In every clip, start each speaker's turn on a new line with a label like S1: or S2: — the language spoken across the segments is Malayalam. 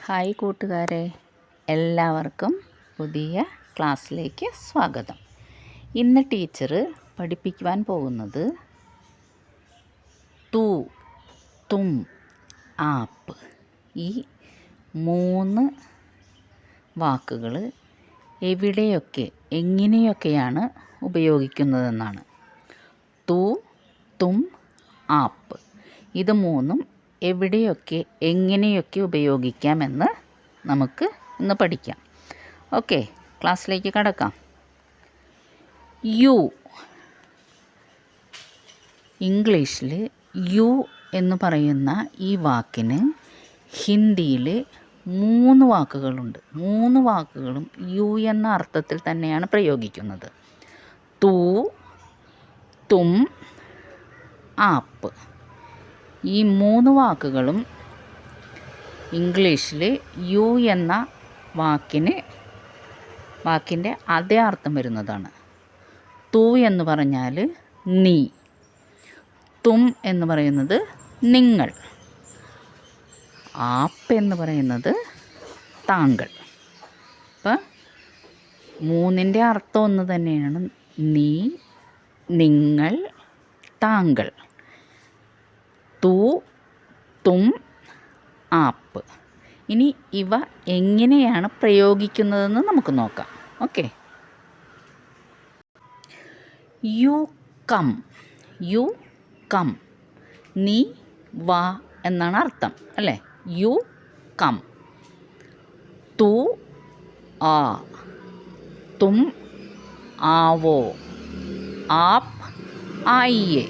S1: ഹായ് കൂട്ടുകാരെ, എല്ലാവർക്കും പുതിയ ക്ലാസ്സിലേക്ക് സ്വാഗതം. ഇന്ന് ടീച്ചർ പഠിപ്പിക്കുവാൻ പോകുന്നത് തൂ, തും, ആപ്പ് ഈ 3 വാക്കുകൾ എവിടെയൊക്കെ എങ്ങനെയൊക്കെയാണ് ഉപയോഗിക്കുന്നതെന്നാണ്. തൂ, തും, ആപ്പ് ഇത് 3 എവിടെയൊക്കെ എങ്ങനെയൊക്കെ ഉപയോഗിക്കാമെന്ന് നമുക്ക് ഇന്ന് പഠിക്കാം. ഓക്കെ, ക്ലാസ്സിലേക്ക് കടക്കാം. യു, ഇംഗ്ലീഷിൽ യു എന്ന് പറയുന്ന ഈ വാക്കിന് ഹിന്ദിയിൽ 3 വാക്കുകളുണ്ട്. 3 വാക്കുകളും യു എന്ന അർത്ഥത്തിൽ തന്നെയാണ് പ്രയോഗിക്കുന്നത്. തൂ, തും, ആപ്പ് ഈ 3 വാക്കുകളും ഇംഗ്ലീഷിൽ യു എന്ന വാക്കിൻ്റെ അതേ അർത്ഥം വരുന്നതാണ്. തൂ എന്ന് പറഞ്ഞാൽ നീ, തും എന്ന് പറയുന്നത് നിങ്ങൾ, ആപ്പ് എന്ന് പറയുന്നത് താങ്കൾ. അപ്പം 3ൻ്റെ അർത്ഥം ഒന്ന് തന്നെയാണ്. നീ, നിങ്ങൾ, താങ്കൾ. തൂ, തും, ആപ്പ്. ഇനി ഇവ എങ്ങനെയാണ് പ്രയോഗിക്കുന്നതെന്ന് നമുക്ക് നോക്കാം. Okay, you come, you come, നീ വാ എന്നാണ് അർത്ഥം അല്ലേ. You come. തൂ ആ, തും ആവോ, ആപ്പ് ആയിയേ.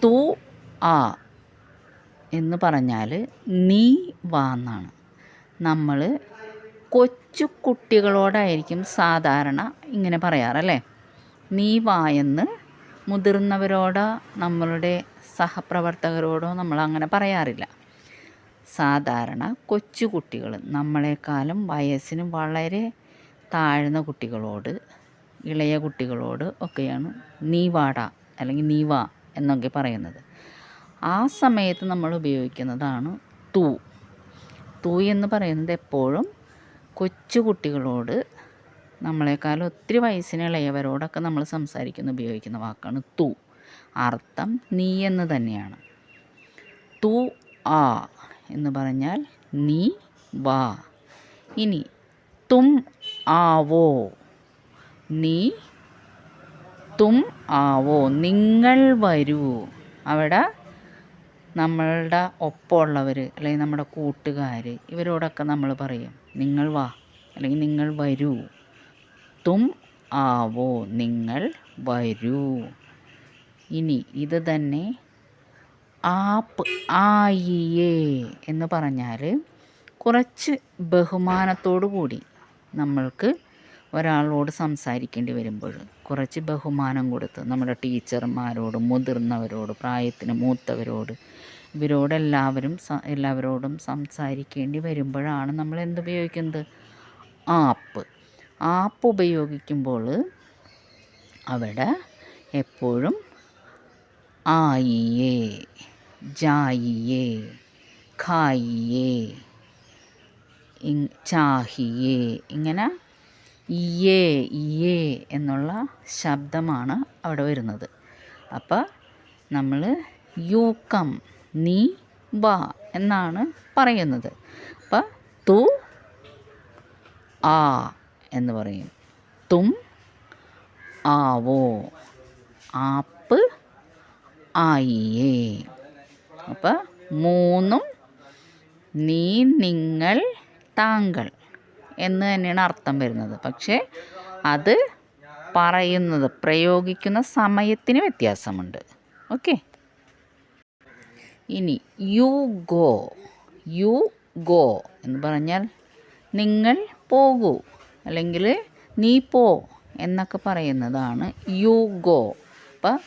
S1: തൂ ആ എന്ന് പറഞ്ഞാൽ നീ വാ എന്നാണ്. നമ്മൾ കൊച്ചു കുട്ടികളോടായിരിക്കും സാധാരണ ഇങ്ങനെ പറയാറല്ലേ. നീ വാ എന്ന് മുതിർന്നവരോടോ നമ്മളുടെ സഹപ്രവർത്തകരോടോ നമ്മൾ അങ്ങനെ പറയാറില്ല. സാധാരണ കൊച്ചു കുട്ടികൾ, നമ്മളെക്കാളും വയസ്സിന് വളരെ താഴ്ന്ന കുട്ടികളോട്, ഇളയ കുട്ടികളോട് ഒക്കെയാണ് നീ വാടാ അല്ലെങ്കിൽ നീ വാ എന്നൊക്കെ പറയുന്നത്. ആ സമയത്ത് നമ്മൾ ഉപയോഗിക്കുന്നതാണ് തൂ. തൂ എന്ന് പറയുന്നത് എപ്പോഴും കൊച്ചു കുട്ടികളോട്, നമ്മളെക്കാളും ഒത്തിരി വയസ്സിന് ഇളയവരോടൊക്കെ നമ്മൾ ഉപയോഗിക്കുന്ന വാക്കാണ് തൂ. അർത്ഥം നീ എന്ന് തന്നെയാണ്. തൂ ആ എന്ന് പറഞ്ഞാൽ നീ വാ. ഇനി തും ആവോ, നീ, തും ആവോ, നിങ്ങൾ വരൂ. അവിടെ നമ്മളുടെ ഒപ്പമുള്ളവർ അല്ലെങ്കിൽ നമ്മുടെ കൂട്ടുകാർ ഇവരോടൊക്കെ നമ്മൾ പറയും നിങ്ങൾ വാ അല്ലെങ്കിൽ നിങ്ങൾ വരൂ. തും ആവോ, നിങ്ങൾ വരൂ. ഇനി ഇത് തന്നെ ആപ്പ് ആയിയേ എന്ന് പറഞ്ഞാൽ കുറച്ച് ബഹുമാനത്തോടു കൂടി നമ്മൾക്ക് ഒരാളോട് സംസാരിക്കേണ്ടി വരുമ്പോൾ കുറച്ച് ബഹുമാനം കൊടുത്ത് നമ്മുടെ ടീച്ചർമാരോട്, മുതിർന്നവരോട്, പ്രായത്തിന് മൂത്തവരോട്, എല്ലാവരോടും സംസാരിക്കേണ്ടി വരുമ്പോഴാണ് നമ്മൾ എന്തുപയോഗിക്കുന്നത്? ആപ്പ്. ആപ്പ് ഉപയോഗിക്കുമ്പോൾ അവിടെ എപ്പോഴും ആയിയേ, ജായിയേ, ഖായിയേ, ചാഹിയേ, ഇങ്ങനെ ഇയേ ഇയേ എന്നുള്ള ശബ്ദമാണ് അവിടെ വരുന്നത്. അപ്പോൾ നമ്മൾ യു കം, നീ വാ എന്നാണ് പറയുന്നത്. അപ്പോൾ തു ആ എന്ന് പറയും. തും ആവോ, ആപ്പ് ആയിയേ. അപ്പോൾ 3 നീ, നിങ്ങൾ, താങ്കൾ എന്ന് തന്നെയാണ് അർത്ഥം വരുന്നത്. പക്ഷേ അത് പ്രയോഗിക്കുന്ന സമയത്തിന് വ്യത്യാസമുണ്ട്. ഓക്കെ, ഇനി യു ഗോ, യു ഗോ എന്ന് പറഞ്ഞാൽ നിങ്ങൾ പോകൂ അല്ലെങ്കിൽ നീ പോ എന്നൊക്കെ പറയുന്നതാണ് യു ഗോ. അപ്പം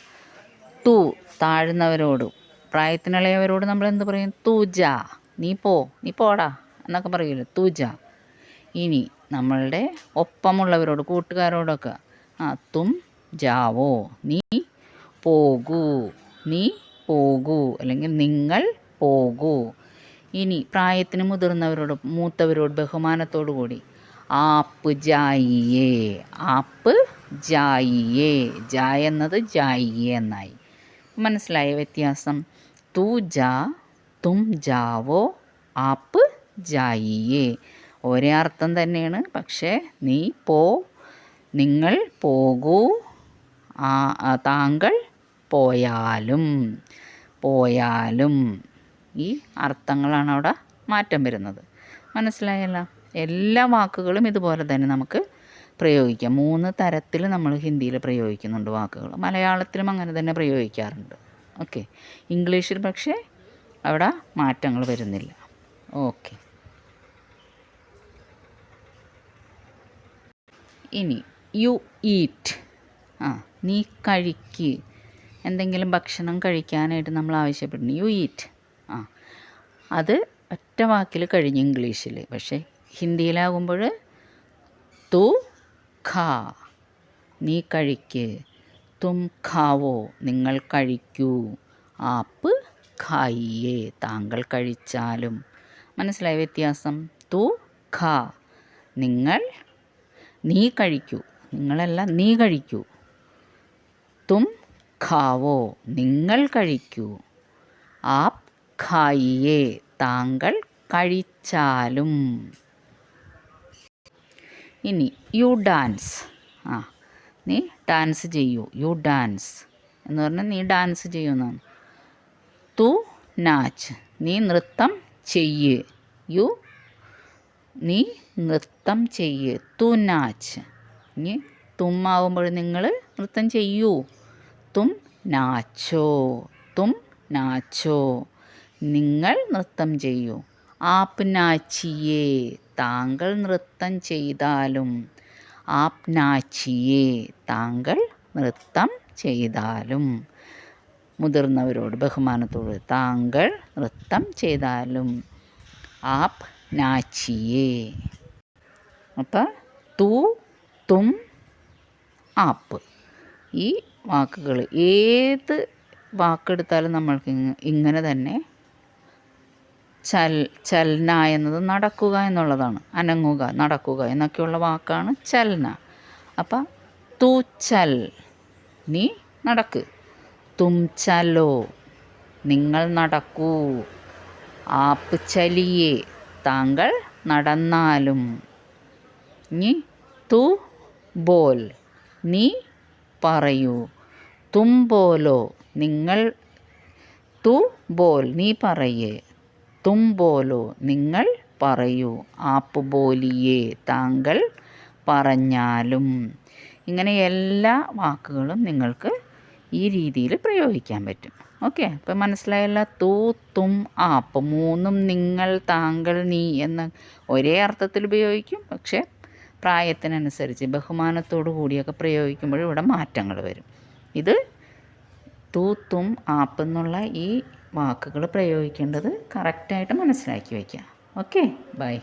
S1: തൂ, താഴ്ന്നവരോട്, പ്രായത്തിനിളയവരോട് നമ്മൾ എന്ത് പറയും? തൂജ, നീ പോടാ എന്നൊക്കെ പറയൂല്ലോ, തൂജ. ഇനി നമ്മളുടെ ഒപ്പമുള്ളവരോട്, കൂട്ടുകാരോടൊക്കെ തും ജാവോ, നീ പോകൂ, അല്ലെങ്കിൽ നിങ്ങൾ പോകൂ. ഇനി പ്രായത്തിന് മൂത്തവരോട് ബഹുമാനത്തോടു കൂടി ആപ്പ് ജായിയേ, ആപ്പ് ജായിയേ, ജായ എന്നത് ജായിയേ എന്നായി. മനസ്സിലായ വ്യത്യാസം? തൂ ജാ, തും ജാവോ, ആപ്പ് ജായിയേ. ഒരേ അർത്ഥം തന്നെയാണ്, പക്ഷേ നീ പോ, നിങ്ങൾ പോകൂ, താങ്കൾ പോയാലും, പോയാലും. ഈ അർത്ഥങ്ങളാണ് അവിടെ മാറ്റം വരുന്നത്. മനസ്സിലായല്ലോ? എല്ലാ വാക്കുകളും ഇതുപോലെ തന്നെ നമുക്ക് പ്രയോഗിക്കാം. 3 തരത്തിൽ നമ്മൾ ഹിന്ദിയിൽ പ്രയോഗിക്കുന്നുണ്ട് വാക്കുകൾ. മലയാളത്തിലും അങ്ങനെ തന്നെ പ്രയോഗിക്കാറുണ്ട്. ഓക്കെ. ഇംഗ്ലീഷിൽ പക്ഷേ അവിടെ മാറ്റങ്ങൾ വരുന്നില്ല. ഓക്കെ. ഇനി യു ഈറ്റ്. നീ കഴിക്ക്. എന്തെങ്കിലും ഭക്ഷണം കഴിക്കാനായിട്ട് നമ്മൾ ആവശ്യപ്പെടുന്നു. You eat. അത് ഒറ്റ വാക്കിൽ കഴിഞ്ഞ് ഇംഗ്ലീഷിൽ. പക്ഷേ ഹിന്ദിയിലാകുമ്പോൾ തു ഖാ, നീ കഴിക്ക്. തും ഖാവോ, നിങ്ങൾ കഴിക്കൂ. ആപ്പ് ഖായിയേ, താങ്കൾ കഴിച്ചാലും. മനസ്സിലായ വ്യത്യാസം? തു ഖാ, നീ കഴിക്കൂ. നിങ്ങളല്ല, നീ കഴിക്കൂ. തും ഖാവോ, നിങ്ങൾ കഴിക്കൂ. ആപ്പ് ഖായിയേ, താങ്കൾ കഴിച്ചാലും. ഇനി യു ഡാൻസ്. നീ ഡാൻസ് ചെയ്യൂ. യു ഡാൻസ് എന്ന് പറഞ്ഞാൽ നീ ഡാൻസ് ചെയ്യുന്നതാണ്. തു നാച്ച്, നീ നൃത്തം ചെയ്യ്. നീ നൃത്തം ചെയ്യ്. തു നാച്ച്. ഇനി തും ആവുമ്പോൾ നിങ്ങൾ നൃത്തം ചെയ്യൂ. തും നാച്ചോ, തും നാച്ചോ, നിങ്ങൾ നൃത്തം ചെയ്യൂ. ആപ്പ് നാച്ചിയേ, താങ്കൾ നൃത്തം ചെയ്താലും. ആപ്പ് നാച്ചിയേ, താങ്കൾ നൃത്തം ചെയ്താലും. മുതിർന്നവരോട് ബഹുമാനത്തോട് താങ്കൾ നൃത്തം ചെയ്താലും. ആപ്പ് നാച്ചിയേ. അപ്പം തു, തും, ആപ്പ്, ഈ വാക്കുകൾ ഏത് വാക്കെടുത്താലും നമ്മൾക്ക് ഇങ്ങനെ തന്നെ ചൽന എന്നത് നടക്കുക എന്നുള്ളതാണ്. അനങ്ങുക, നടക്കുക എന്നൊക്കെയുള്ള വാക്കാണ് ചൽന. അപ്പം തു ചൽ, നീ നടക്ക്. തും ചലോ, നിങ്ങൾ നടക്കൂ. ആപ്പ് ചലിയേ, താങ്കൾ നടന്നാലും. ഇനി തു ബോൽ, നീ പറയൂ. തും ബോലോ, നിങ്ങൾ. തു ബോൽ, നീ പറയേ. തും ബോലോ, നിങ്ങൾ പറയൂ. ആപ്പ് ബോലിയേ, താങ്കൾ പറഞ്ഞാലും. ഇങ്ങനെ എല്ലാ വാക്കുകളും നിങ്ങൾക്ക് ഈ രീതിയിൽ പ്രയോഗിക്കാൻ പറ്റും. ഓക്കെ. അപ്പം മനസ്സിലായല്ല? തു, തും, ആപ്പ് 3ഉം നിങ്ങൾ, താങ്കൾ, നീ എന്ന ഒരേ അർത്ഥത്തിൽ ഉപയോഗിക്കും. പക്ഷേ പ്രായത്തിനനുസരിച്ച് ബഹുമാനത്തോടു കൂടിയൊക്കെ പ്രയോഗിക്കുമ്പോൾ ഇവിടെ മാറ്റങ്ങൾ വരും. ഇത് തു, തും, ആപ്പ് എന്നുള്ള ഈ വാക്കുകൾ പ്രയോഗിക്കേണ്ടത് കറക്റ്റായിട്ട് മനസ്സിലാക്കി വയ്ക്കുക. ഓക്കെ. ബൈ.